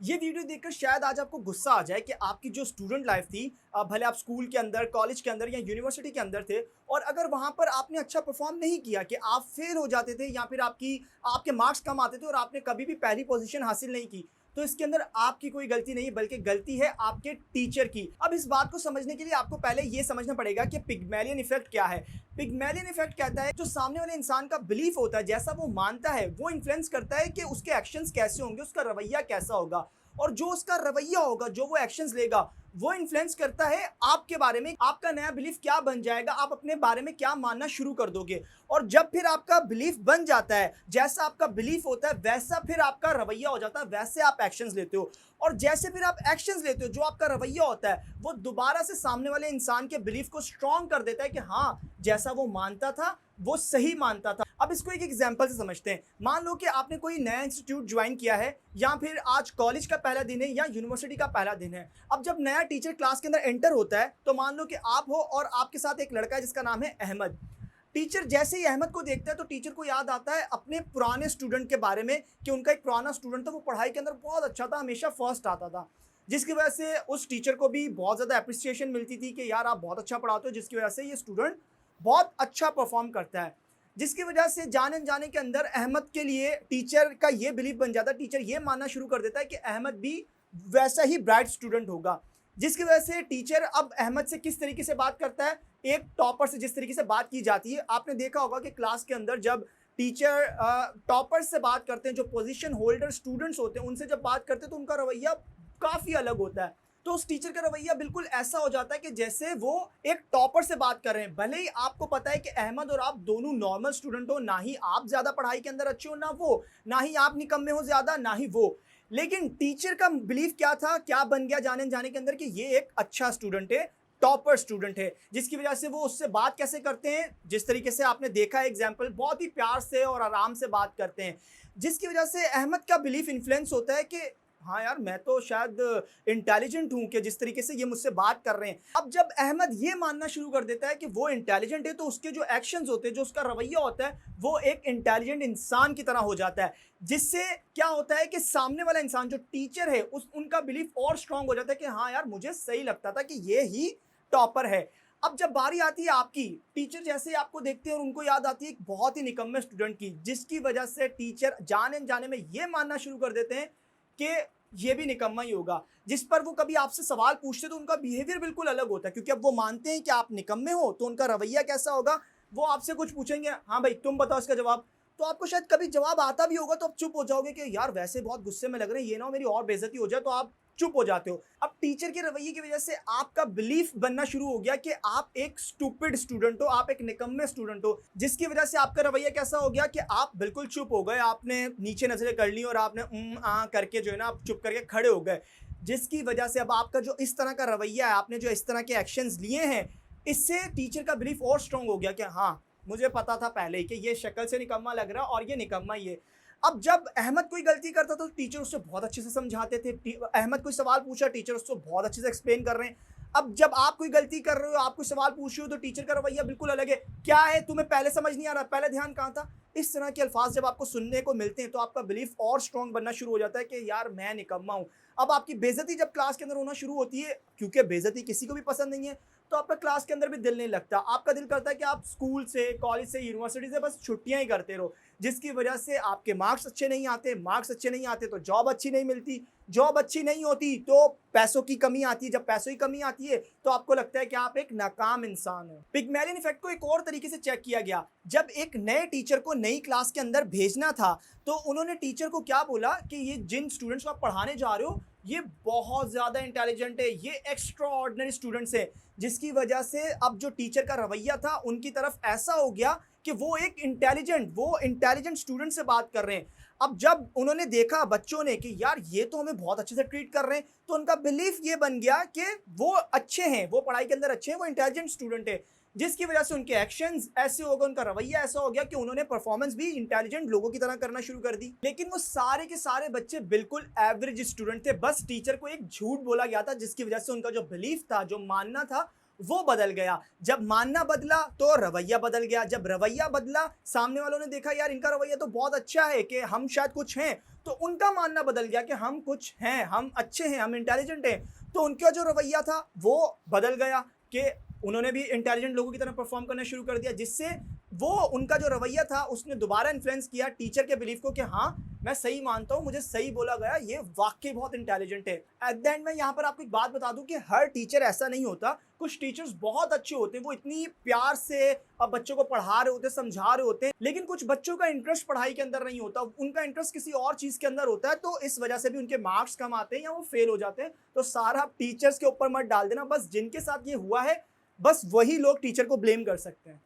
ये वीडियो देखकर शायद आज आपको गुस्सा आ जाए कि आपकी जो स्टूडेंट लाइफ थी, भले आप स्कूल के अंदर, कॉलेज के अंदर या यूनिवर्सिटी के अंदर थे, और अगर वहाँ पर आपने अच्छा परफॉर्म नहीं किया कि आप फेल हो जाते थे या फिर आपके मार्क्स कम आते थे और आपने कभी भी पहली पोजीशन हासिल नहीं की, तो इसके अंदर आपकी कोई गलती नहीं है बल्कि गलती है आपके टीचर की। अब इस बात को समझने के लिए आपको पहले ये समझना पड़ेगा कि पिग्मैलियन इफेक्ट क्या है। पिग्मैलियन इफेक्ट कहता है जो सामने वाले इंसान का बिलीफ होता है, जैसा वो मानता है, वो इन्फ्लुएंस करता है कि उसके एक्शंस कैसे होंगे, उसका रवैया कैसा होगा। और जो उसका रवैया होगा, जो वो एक्शंस लेगा, वो इन्फ्लुएंस करता है आपके बारे में। आपका नया बिलीफ क्या बन जाएगा, आप अपने बारे में क्या मानना शुरू कर दोगे। और जब फिर आपका बिलीफ बन जाता है, जैसा आपका बिलीफ होता है वैसा फिर आपका रवैया हो जाता है, वैसे आप एक्शंस लेते हो। और जैसे फिर आप एक्शंस लेते हो, जो आपका रवैया होता है वो दोबारा से सामने वाले इंसान के बिलीफ को स्ट्रॉन्ग कर देता है कि हाँ, जैसा वो मानता था वो सही मानता था। अब इसको एक एग्जांपल से समझते हैं। मान लो कि आपने कोई नया इंस्टीट्यूट ज्वाइन किया है, या फिर आज कॉलेज का पहला दिन है या यूनिवर्सिटी का पहला दिन है। अब जब नया टीचर क्लास के अंदर एंटर होता है, तो मान लो कि आप हो और आपके साथ एक लड़का है जिसका नाम है अहमद। टीचर जैसे ही अहमद को देखता है तो टीचर को याद आता है अपने पुराने स्टूडेंट के बारे में कि उनका एक पुराना स्टूडेंट था, वो पढ़ाई के अंदर बहुत अच्छा था, हमेशा फर्स्ट आता था, जिसकी वजह से उस टीचर को भी बहुत ज़्यादा अप्रिसिएशन मिलती थी कि यार आप बहुत अच्छा पढ़ाते हो, जिसकी वजह से ये स्टूडेंट बहुत अच्छा परफॉर्म करता है। जिसकी वजह से जाने अनजाने के अंदर अहमद के लिए टीचर का ये बिलीव बन जाता है, टीचर ये मानना शुरू कर देता है कि अहमद भी वैसा ही ब्राइट स्टूडेंट होगा। जिसकी वजह से टीचर अब अहमद से किस तरीके से बात करता है, एक टॉपर से जिस तरीके से बात की जाती है। आपने देखा होगा कि क्लास के अंदर जब टीचर टॉपर से बात करते हैं, जो पोजीशन होल्डर स्टूडेंट्स होते हैं उनसे जब बात करते हैं, तो उनका रवैया काफ़ी अलग होता है। तो उस टीचर का रवैया बिल्कुल ऐसा हो जाता है कि जैसे वो एक टॉपर से बात कर रहे हैं। भले ही आपको पता है कि अहमद और आप दोनों नॉर्मल स्टूडेंट हो, ना ही आप ज़्यादा पढ़ाई के अंदर अच्छे हो ना वो, ना ही आप निकम्मे हो ज़्यादा ना ही वो, लेकिन टीचर का बिलीफ क्या था, क्या बन गया जाने जाने के अंदर कि ये एक अच्छा स्टूडेंट है, टॉपर स्टूडेंट है। जिसकी वजह से वो उससे बात कैसे करते हैं, जिस तरीके से आपने देखा है एग्जाम्पल, बहुत ही प्यार से और आराम से बात करते हैं। जिसकी वजह से अहमद का बिलीफ इन्फ्लुएंस होता है कि हाँ यार, मैं तो शायद इंटेलिजेंट हूँ कि जिस तरीके से ये मुझसे बात कर रहे हैं। अब जब अहमद ये मानना शुरू कर देता है कि वो इंटेलिजेंट है, तो उसके जो एक्शंस होते हैं, जो उसका रवैया होता है, वो एक इंटेलिजेंट इंसान की तरह हो जाता है। जिससे क्या होता है कि सामने वाला इंसान जो टीचर है उनका बिलीफ और स्ट्रांग हो जाता है कि हाँ यार, मुझे सही लगता था कि ये ही टॉपर है। अब जब बारी आती है आपकी, टीचर जैसे ही आपको देखते हैं और उनको याद आती है एक बहुत ही निकम्मे स्टूडेंट की, जिसकी वजह से टीचर जाने जाने में ये मानना शुरू कर देते हैं कि ये भी निकम्मा ही होगा। जिस पर वो कभी आपसे सवाल पूछते तो उनका बिहेवियर बिल्कुल अलग होता है, क्योंकि अब वो मानते हैं कि आप निकम्मे हो, तो उनका रवैया कैसा होगा। वो आपसे कुछ पूछेंगे, हाँ भाई तुम बताओ इसका जवाब, तो आपको शायद कभी जवाब आता भी होगा तो आप चुप हो जाओगे कि यार वैसे बहुत गुस्से में लग रहे हैं, ये ना हो मेरी और बेइज्जती हो जाए, तो आप चुप हो जाते हो। अब टीचर के रवैये की वजह से आपका बिलीफ बनना शुरू हो गया कि आप एक स्टूपिड स्टूडेंट हो, आप एक निकम्मे स्टूडेंट हो। जिसकी वजह से आपका रवैया कैसा हो गया कि आप बिल्कुल चुप हो गए, आपने नीचे नजरें कर ली और आपने करके जो है ना, आप चुप करके खड़े हो गए। जिसकी वजह से अब आपका जो इस तरह का रवैया है, आपने जो इस तरह के एक्शंस लिए हैं, इससे टीचर का बिलीफ और स्ट्रांग हो गया कि हाँ, मुझे पता था पहले ही कि ये शक्ल से निकम्मा लग रहा और ये निकम्मा ही है। अब जब अहमद कोई गलती करता तो टीचर उससे बहुत अच्छे से समझाते थे। अहमद कोई सवाल पूछा, टीचर उसको बहुत अच्छे से एक्सप्लेन कर रहे हैं। अब जब आप कोई गलती कर रहे हो, आप कोई सवाल पूछ रहे हो, तो टीचर का रवैया बिल्कुल अलग है। क्या है, तुम्हें पहले समझ नहीं आ रहा, पहले ध्यान कहाँ था। इस तरह के अल्फाज जब आपको सुनने को मिलते हैं तो आपका बिलीफ और स्ट्रॉन्ग बनना शुरू हो जाता है कि यार मैं निकम्मा हूँ। अब आपकी बेइज्जती जब क्लास के अंदर होना शुरू होती है, क्योंकि बेइज्जती किसी को भी पसंद नहीं है, तो आपका क्लास के अंदर भी दिल नहीं लगता। आपका दिल करता है कि आप स्कूल से, कॉलेज से, यूनिवर्सिटी से बस छुट्टियां ही करते रहो। जिसकी वजह से आपके मार्क्स अच्छे नहीं आते, मार्क्स अच्छे नहीं आते तो जॉब अच्छी नहीं मिलती, जॉब अच्छी नहीं होती तो पैसों की कमी आती है, जब पैसों की कमी आती है तो आपको लगता है कि आप एक नाकाम इंसान हो। पिग्मैलियन इफेक्ट को एक और तरीके से चेक किया गया। जब एक नए टीचर को नई क्लास के अंदर भेजना था, तो उन्होंने टीचर को क्या बोला कि ये जिन स्टूडेंट्स को आप पढ़ाने जा रहे हो, ये बहुत ज़्यादा इंटेलिजेंट है, ये एक्स्ट्रा ऑर्डिनरी स्टूडेंट्स है। जिसकी वजह से अब जो टीचर का रवैया था उनकी तरफ ऐसा हो गया कि वो इंटेलिजेंट स्टूडेंट से बात कर रहे हैं। अब जब उन्होंने देखा बच्चों ने कि यार ये तो हमें बहुत अच्छे से ट्रीट कर रहे हैं, तो उनका बिलीफ ये बन गया कि वो अच्छे हैं, वो पढ़ाई के अंदर अच्छे हैं, वो इंटेलिजेंट स्टूडेंट है। जिसकी वजह से उनके एक्शंस ऐसे हो गए, उनका रवैया ऐसा हो गया कि उन्होंने परफॉर्मेंस भी इंटेलिजेंट लोगों की तरह करना शुरू कर दी। लेकिन वो सारे के सारे बच्चे बिल्कुल एवरेज स्टूडेंट थे, बस टीचर को एक झूठ बोला गया था, जिसकी वजह से उनका जो बिलीफ था, जो मानना था, वो बदल गया। जब मानना बदला तो रवैया बदल गया, जब रवैया बदला सामने वालों ने देखा यार इनका रवैया तो बहुत अच्छा है कि हम शायद कुछ हैं, तो उनका मानना बदल गया कि हम कुछ हैं, हम अच्छे हैं, हम इंटेलिजेंट हैं। तो उनका जो रवैया था वो बदल गया कि उन्होंने भी इंटेलिजेंट लोगों की तरह परफॉर्म करना शुरू कर दिया, जिससे वो उनका जो रवैया था उसने दोबारा इन्फ्लुएंस किया टीचर के बिलीफ को कि हाँ मैं सही मानता हूँ, मुझे सही बोला गया, ये वाकई बहुत इंटेलिजेंट है। एट द एंड में यहाँ पर आपको एक बात बता दूं कि हर टीचर ऐसा नहीं होता, कुछ टीचर्स बहुत अच्छे होते हैं, वो इतनी प्यार से अब बच्चों को पढ़ा रहे होते हैं, समझा रहे होते हैं, लेकिन कुछ बच्चों का इंटरेस्ट पढ़ाई के अंदर नहीं होता, उनका इंटरेस्ट किसी और चीज के अंदर होता है, तो इस वजह से भी उनके मार्क्स कम आते हैं या वो फेल हो जाते हैं। तो सारा टीचर्स के ऊपर मत डाल देना, बस जिनके साथ ये हुआ है बस वही लोग टीचर को ब्लेम कर सकते हैं।